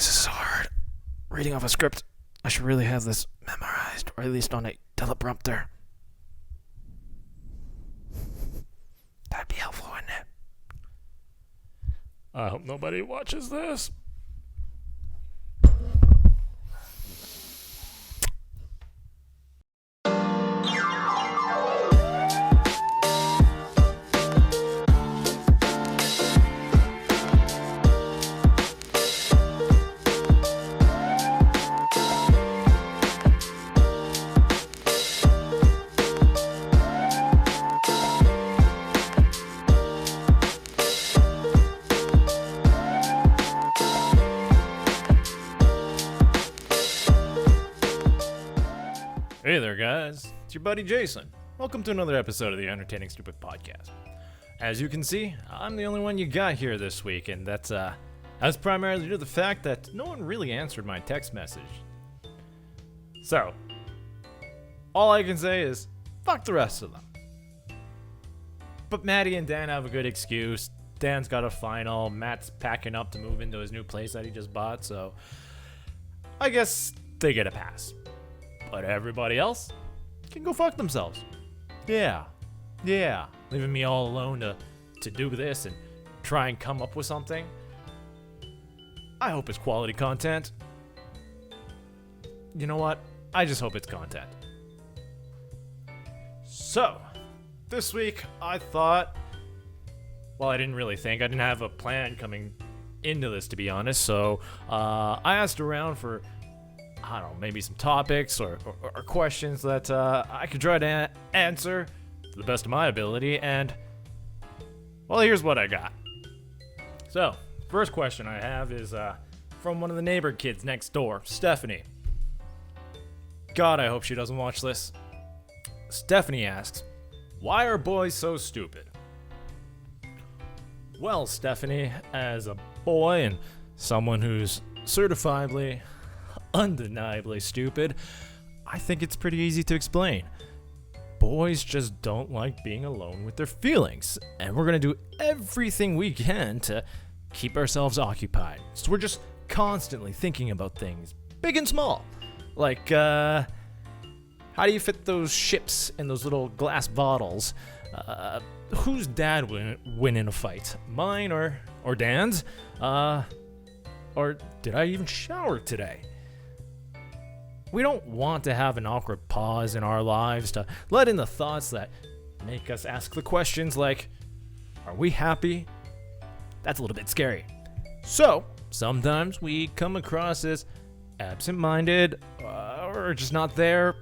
this is so hard. Reading off a script. I should really have this memorized, or at least on a teleprompter. That'd be helpful, wouldn't it? I hope nobody watches this. Hey there, guys. It's your buddy Jayson. Welcome to another episode of the Entertaining Stupid Podcast. As you can see, I'm the only one you got here this week, and that's primarily due to the fact that no one really answered my text message. So, all I can say is, fuck the rest of them. But Maddie and Dan have a good excuse. Dan's got a final, Matt's packing up to move into his new place that he just bought, so I guess they get a pass. But everybody else can go fuck themselves. Yeah. Leaving me all alone to do this and try and come up with something. I hope it's quality content. You know what? I just hope it's content. So, this week I thought, well, I didn't really think. I didn't have a plan coming into this, to be honest. So, I asked around for, I don't know, maybe some topics or questions that I could try to answer to the best of my ability, and, well, here's what I got. So, first question I have is from one of the neighbor kids next door, Stephanie. God, I hope she doesn't watch this. Stephanie asks, why are boys so stupid? Well, Stephanie, as a boy and someone who's certifiably, undeniably stupid, I think it's pretty easy to explain. Boys just don't like being alone with their feelings, and we're gonna do everything we can to keep ourselves occupied. So we're just constantly thinking about things, big and small. Like, how do you fit those ships in those little glass bottles? Whose dad win in a fight? Mine or Dan's? Or did I even shower today? We don't want to have an awkward pause in our lives to let in the thoughts that make us ask the questions like, are we happy? That's a little bit scary. So, sometimes we come across as absent-minded, or just not there.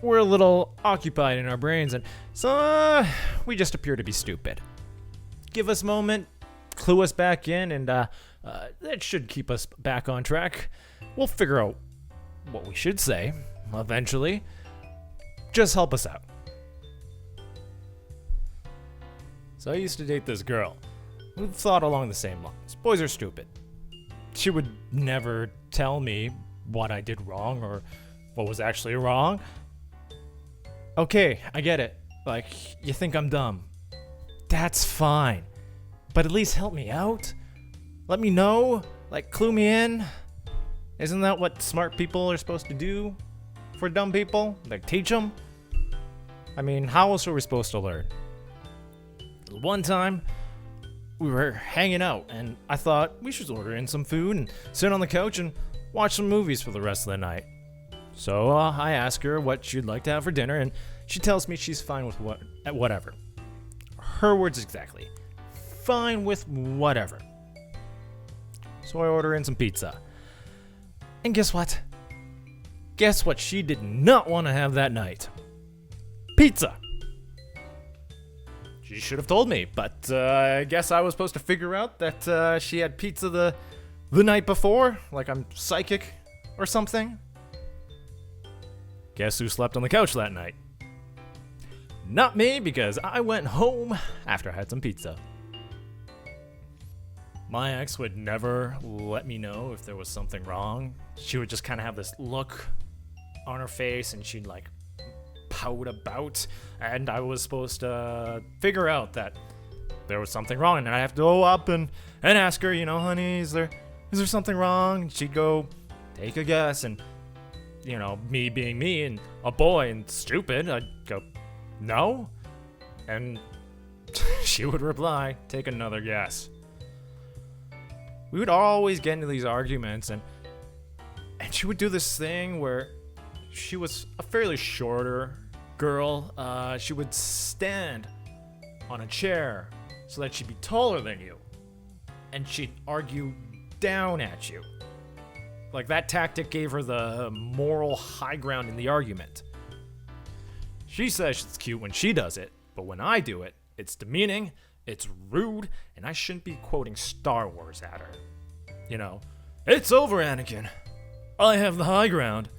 We're a little occupied in our brains, and so we just appear to be stupid. Give us a moment, clue us back in, and that should keep us back on track. We'll figure out what we should say eventually. Just help us out. So I used to date this girl who thought along the same lines. Boys are stupid. She would never tell me what I did wrong or what was actually wrong. Okay, I get it. Like, you think I'm dumb. That's fine. But at least help me out. Let me know. Like, clue me in. Isn't that what smart people are supposed to do for dumb people? Like, teach them? I mean, how else are we supposed to learn? One time, we were hanging out, and I thought we should order in some food and sit on the couch and watch some movies for the rest of the night. So I ask her what she'd like to have for dinner, and she tells me she's fine with whatever. Her words exactly. Fine with whatever. So I order in some pizza. And guess what? Guess what she did not want to have that night? Pizza. She should have told me, but I guess I was supposed to figure out that she had pizza the night before, like I'm psychic or something. Guess who slept on the couch that night? Not me, because I went home after I had some pizza. My ex would never let me know if there was something wrong. She would just kind of have this look on her face, and she'd like pout about, and I was supposed to figure out that there was something wrong, and I have to go up and ask her, honey, is there is there something wrong? She'd go, take a guess, and, me being me and a boy and stupid, I'd go, no? And she would reply, take another guess. We would always get into these arguments, and she would do this thing where she was a fairly shorter girl. She would stand on a chair so that she'd be taller than you, and she'd argue down at you. Like, that tactic gave her the moral high ground in the argument. She says it's cute when she does it, but when I do it, it's demeaning, it's rude, and I shouldn't be quoting Star Wars at her. It's over, Anakin. I have the high ground.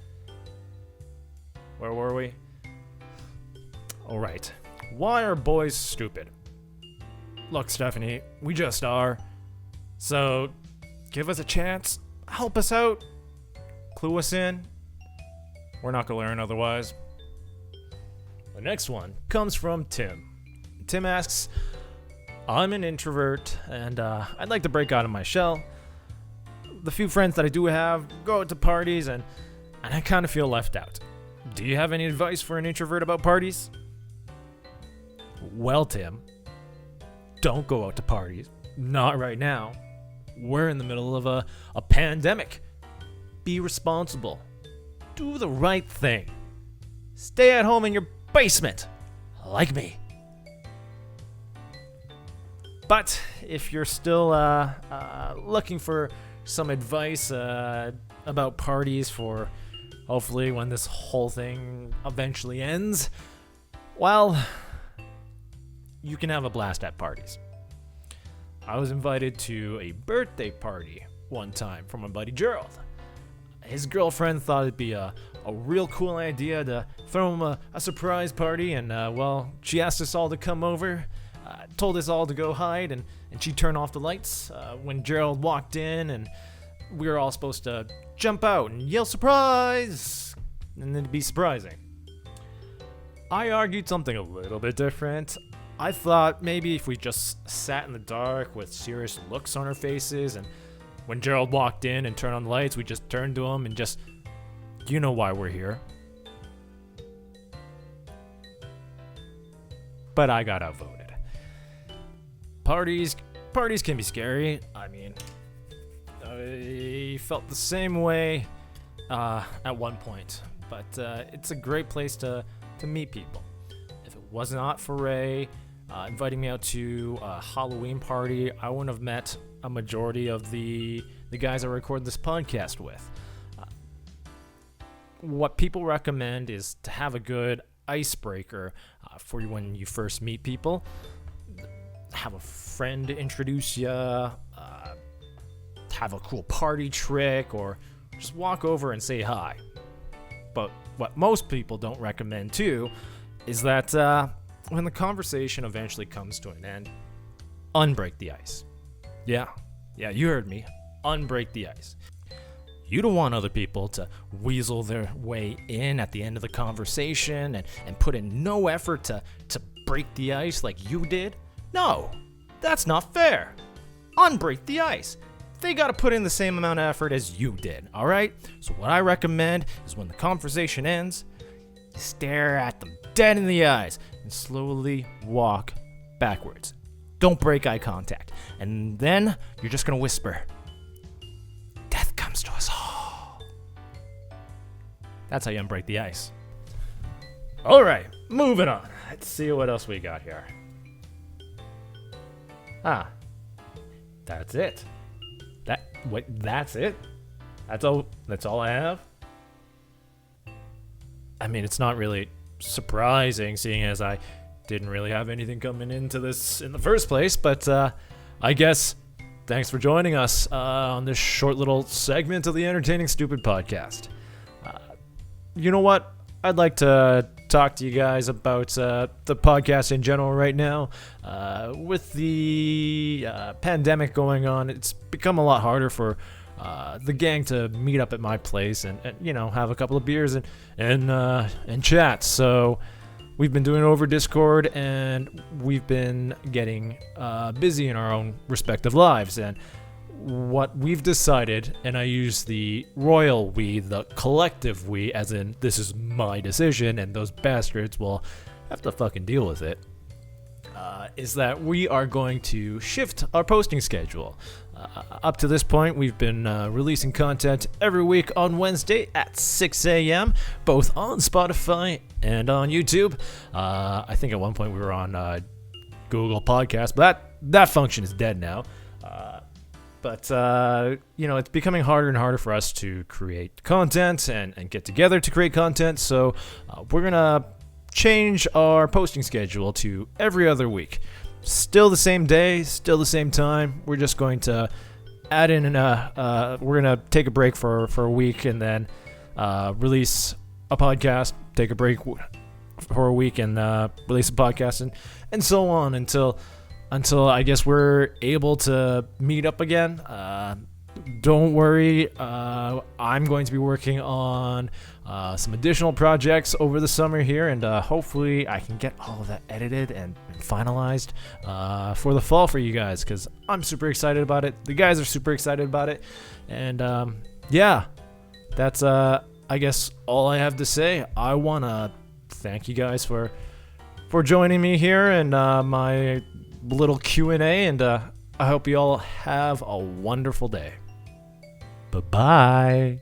Where were we? All right. Why are boys stupid? Look, Stephanie, we just are. So, give us a chance. Help us out. Clue us in. We're not going to learn otherwise. The next one comes from Tim. Tim asks, I'm an introvert, and I'd like to break out of my shell. The few friends that I do have go out to parties, and I kind of feel left out. Do you have any advice for an introvert about parties? Well, Tim, don't go out to parties. Not right now. We're in the middle of a pandemic. Be responsible. Do the right thing. Stay at home in your basement, like me. But if you're still looking for some advice about parties for hopefully when this whole thing eventually ends, well, you can have a blast at parties. I was invited to a birthday party one time from my buddy Gerald. His girlfriend thought it'd be a real cool idea to throw him a surprise party, and she asked us all to come over, told us all to go hide, and she turned off the lights when Gerald walked in, and we were all supposed to jump out and yell surprise, and it'd be surprising. I argued something a little bit different. I thought maybe if we just sat in the dark with serious looks on our faces, and when Gerald walked in and turned on the lights, we just turned to him and just, you know why we're here. But I got outvoted. Parties can be scary. I mean, I felt the same way at one point, but it's a great place to meet people. If it was not for Ray inviting me out to a Halloween party, I wouldn't have met a majority of the guys I record this podcast with. What people recommend is to have a good icebreaker for you when you first meet people. Have a friend introduce you, have a cool party trick, or just walk over and say hi. But what most people don't recommend too is that when the conversation eventually comes to an end, unbreak the ice. Yeah, you heard me. Unbreak the ice. You don't want other people to weasel their way in at the end of the conversation and put in no effort to break the ice like you did. No, that's not fair. Unbreak the ice. They got to put in the same amount of effort as you did, all right? So what I recommend is when the conversation ends, stare at them dead in the eyes and slowly walk backwards. Don't break eye contact. And then you're just going to whisper, death comes to us all. That's how you unbreak the ice. All right, moving on. Let's see what else we got here. That's it. That's it? That's all I have? I mean, it's not really surprising, seeing as I didn't really have anything coming into this in the first place, but I guess thanks for joining us on this short little segment of the Entertaining Stupid podcast. You know what? I'd like to talk to you guys about the podcast in general right now. With the pandemic going on, it's become a lot harder for the gang to meet up at my place and have a couple of beers and chat. So we've been doing it over Discord, and we've been getting busy in our own respective lives. And what we've decided, and I use the royal we, the collective we, as in this is my decision and those bastards will have to fucking deal with it, is that we are going to shift our posting schedule. Up to this point, we've been releasing content every week on Wednesday at 6 a.m., both on Spotify and on YouTube. I think at one point we were on Google Podcasts, but that function is dead now. But it's becoming harder and harder for us to create content and get together to create content. So we're going to change our posting schedule to every other week. Still the same day, still the same time. We're just going to add in we're going to take a break for a week and then release a podcast, take a break for a week and release a podcast and so on until I guess we're able to meet up again. Don't worry, I'm going to be working on some additional projects over the summer here, and hopefully I can get all of that edited and finalized for the fall for you guys, because I'm super excited about it. The guys are super excited about it, and that's I guess all I have to say. I want to thank you guys for joining me here and my little Q&A, and I hope you all have a wonderful day. Bye-bye.